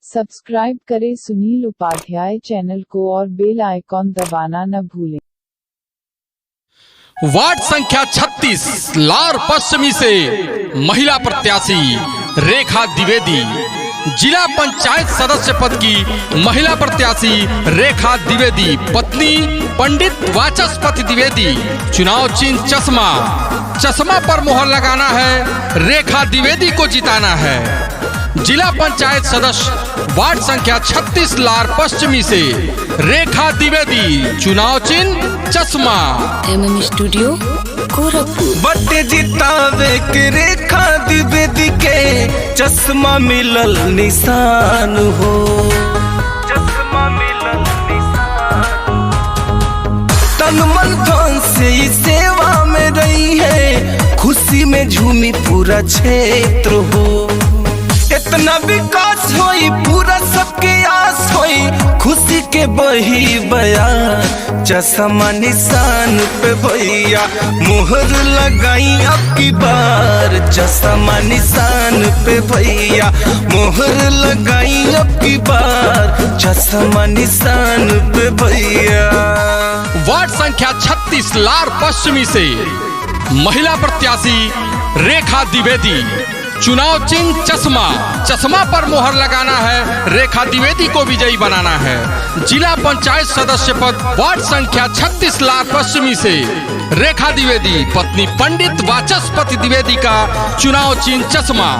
Subscribe करें Sunil Upadhyay channel को और बेल आइकॉन दबाना न भूलें। वार्ड संख्या 36 लार पश्चिमी से महिला प्रत्याशी रेखा द्विवेदी, जिला पंचायत सदस्य पद की महिला प्रत्याशी रेखा द्विवेदी, पत्नी पंडित वाचस्पति द्विवेदी। चुनाव चिन्ह चश्मा, चश्मा पर मोहर लगाना है, रेखा द्विवेदी को जिताना है। जिला पंचायत सदस्य वार्ड संख्या 36 लार पश्चिमी से रेखा द्विवेदी, चुनाव चिन्ह चश्मा। MM studio Gorakhpur. बटे जितावे के रेखा द्विवेदी के चश्मा मिलल निशान हो, चश्मा मिलल निशान। तन मन धन से ही सेवा में रही है, खुशी में झूमी पूरा क्षेत्र हो। इतना विकास होई पूरा सबके आस होई, खुशी के बही बयान। चश्मा निशान पे भैया मोहर लगाई अब की बार, चश्मा निशान पे भैया मोहर लगाई अब की बार, चश्मा निशान पे भैया। वार्ड संख्या 36 लार पश्चिमी से महिला प्रत्याशी रेखा द्विवेदी, चुनाव चिन्ह चश्मा, चश्मा पर मोहर लगाना है, रेखा द्विवेदी को विजयी बनाना है। जिला पंचायत सदस्य पद वार्ड संख्या 36 लार पश्चिमी से रेखा द्विवेदी, पत्नी पंडित वाचस्पति द्विवेदी का चुनाव चिन्ह चश्मा,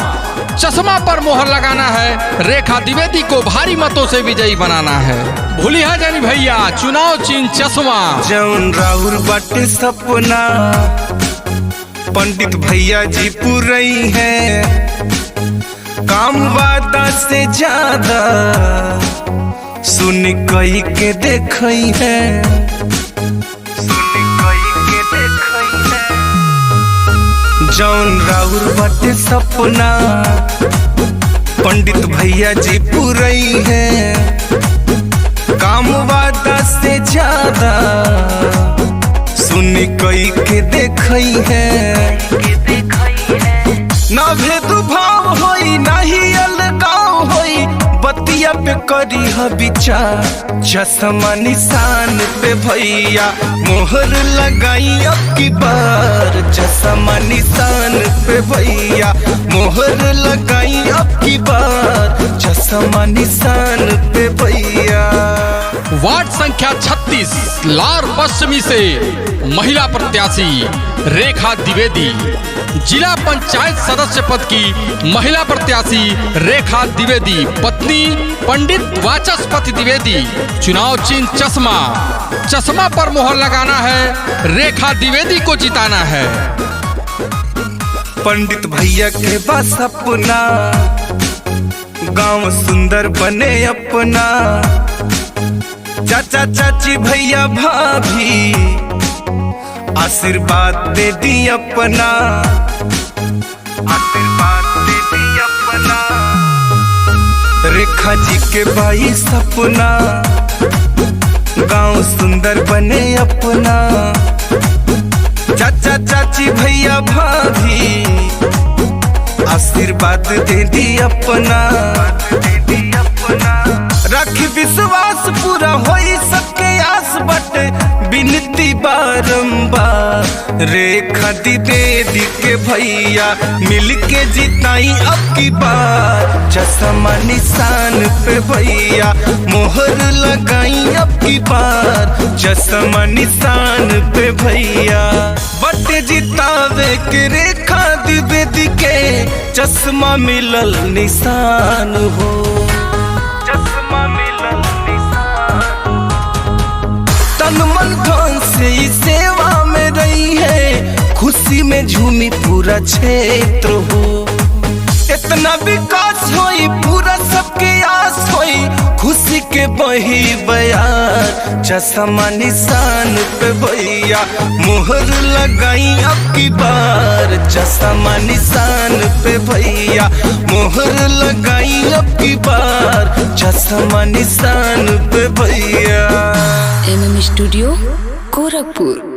चश्मा पर मोहर लगाना है, रेखा द्विवेदी को भारी मतों से विजयी बनाना है। भूलिया जानी भैया, चुनाव चिन्ह चश्मा। जौन राहुल बाटे सपना पंडित भैया जी पूरई है, काम वादा से ज्यादा सुन कही के देखई है, सुन कही के देखई है। जौन राहुल बाटे सपना पंडित भैया जी पूरई है, काम वादा से ज्यादा सुन कई के देखई है। ना भेदभाव होई ना ही अलगाव होई, बतिया पे करी है विचार। चश्मा निशान पे भैया मोहर लगाई अब की बार, चश्मा निशान पे भैया मोहर लगाई अब की बार, चश्मा निशान पे भैया। वार्ड संख्या 36 लार पश्चिमी से महिला प्रत्याशी रेखा द्विवेदी, जिला पंचायत सदस्य पद की महिला प्रत्याशी रेखा द्विवेदी, पत्नी पंडित वाचस्पति द्विवेदी। चुनाव चिन्ह चश्मा, चश्मा पर मोहर लगाना है, रेखा द्विवेदी को जिताना है। पंडित भैया के बस अपना गांव सुंदर बने अपना, चाचा चाची भैया भाभी आशीर्वाद दे दी अपना, आशीर्वाद दे दी अपना। रेखा जी के भाई सपना गांव सुंदर बने अपना, चाचा चाची भैया भाभी आशीर्वाद दे दी अपना। राखी विश्वास पूरा होई सबके आस बटे, बिनती बारंबार रेखा द्विवेदी के भैया मिलके जिताई अब की बार, चश्मा निशान पे भैया मोहर लगाई अब की बार, चश्मा निशान पे भैया। बटे जितावे के रेखा द्विवेदी के चश्मा मिलल निशान हो, चश्मा मिलल निशान। तन मन धन से ही सेवा में रही है, खुशी में झूमी पूरा क्षेत्र हो। इतना विकास होई पूरा सबके आस होई, खुशी के बही बयान। चश्मा निशान पे भैया मोहर लगाई अब की बार, चश्मा निशान पे भैया मोहर लगाई अब की बार, चश्मा निशान पे भैया। MM studio Gorakhpur.